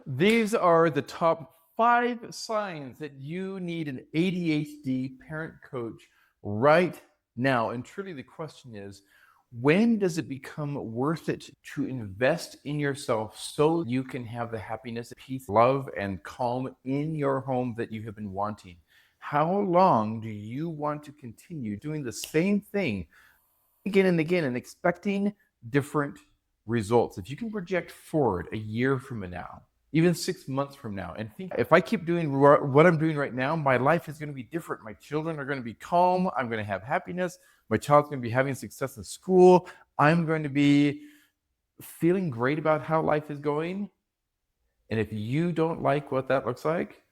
These are the top 5 signs that you need an ADHD parent coach right now. And truly, the question is, when does it become worth it to invest in yourself so you can have the happiness, peace, love, and calm in your home that you have been wanting? How long do you want to continue doing the same thing again and again and expecting different results? If you can project forward a year from now, even 6 months from now, and think, if I keep doing what I'm doing right now, my life is going to be different. My children are going to be calm. I'm going to have happiness. My child's going to be having success in school. I'm going to be feeling great about how life is going. And if you don't like what that looks like,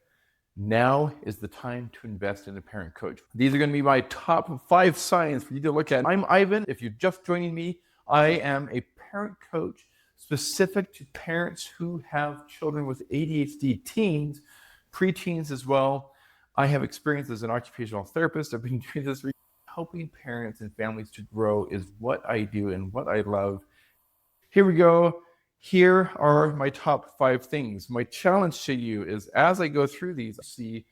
now is the time to invest in a parent coach. These are going to be my top 5 signs for you to look at. I'm Ivan. If you're just joining me, I am a parent coach specific to parents who have children with ADHD, teens, preteens as well. I have experience as an occupational therapist. I've been doing this, helping parents and families to grow is what I do and what I love. Here we go. Here are my top 5 things. My challenge to you is, as I go through these, see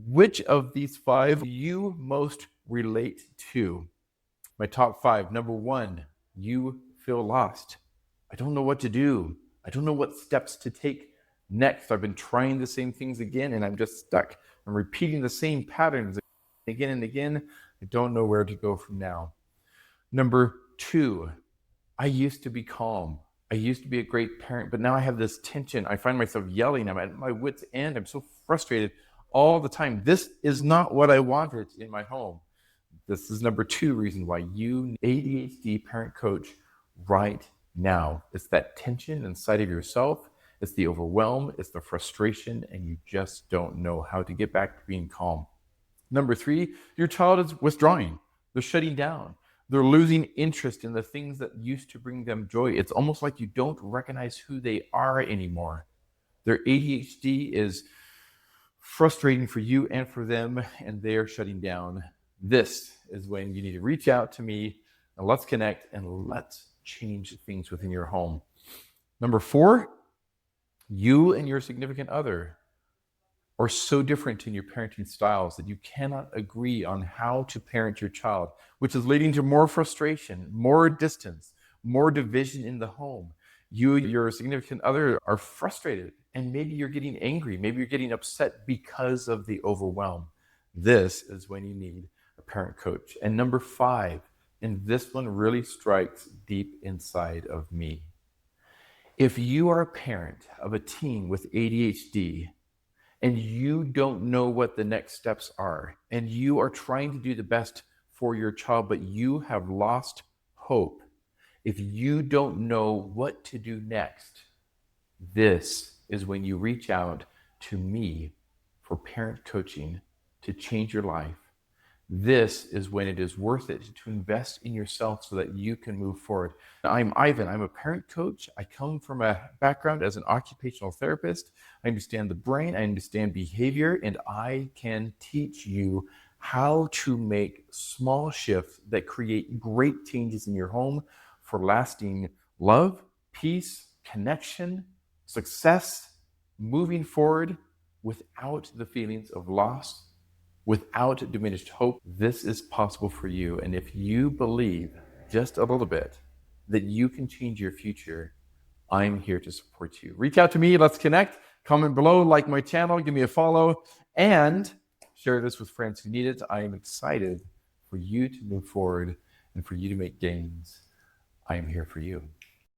which of these 5 you most relate to. My top 5. Number 1, you feel lost. I don't know what to do. I don't know what steps to take next. I've been trying the same things again and I'm just stuck. I'm repeating the same patterns again and again. I don't know where to go from now. Number 2, I used to be calm. I used to be a great parent, but now I have this tension. I find myself yelling. I'm at my wit's end. I'm so frustrated all the time. This is not what I wanted in my home. This is number 2 reason why you need ADHD parent coach right now. It's that tension inside of yourself. It's the overwhelm. It's the frustration, and you just don't know how to get back to being calm. Number 3, your child is withdrawing. They're shutting down. They're losing interest in the things that used to bring them joy. It's almost like you don't recognize who they are anymore. Their ADHD is frustrating for you and for them, and they're shutting down. This is when you need to reach out to me, and let's connect, and let's change things within your home. Number 4, you and your significant other are so different in your parenting styles that you cannot agree on how to parent your child, which is leading to more frustration, more distance, more division in the home. You and your significant other are frustrated, and maybe you're getting angry. Maybe you're getting upset because of the overwhelm. This is when you need a parent coach. And number 5, and this one really strikes deep inside of me. If you are a parent of a teen with ADHD, and you don't know what the next steps are, and you are trying to do the best for your child, but you have lost hope, if you don't know what to do next, this is when you reach out to me for parent coaching to change your life. This is when it is worth it to invest in yourself so that you can move forward. I'm Ivan. I'm a parent coach. I come from a background as an occupational therapist. I understand the brain, I understand behavior, and I can teach you how to make small shifts that create great changes in your home for lasting love, peace, connection, success, moving forward without the feelings of loss, without diminished hope. This is possible for you. And if you believe just a little bit that you can change your future, I'm here to support you. Reach out to me. Let's connect. Comment below, like my channel, give me a follow, and share this with friends who need it. I am excited for you to move forward and for you to make gains. I am here for you.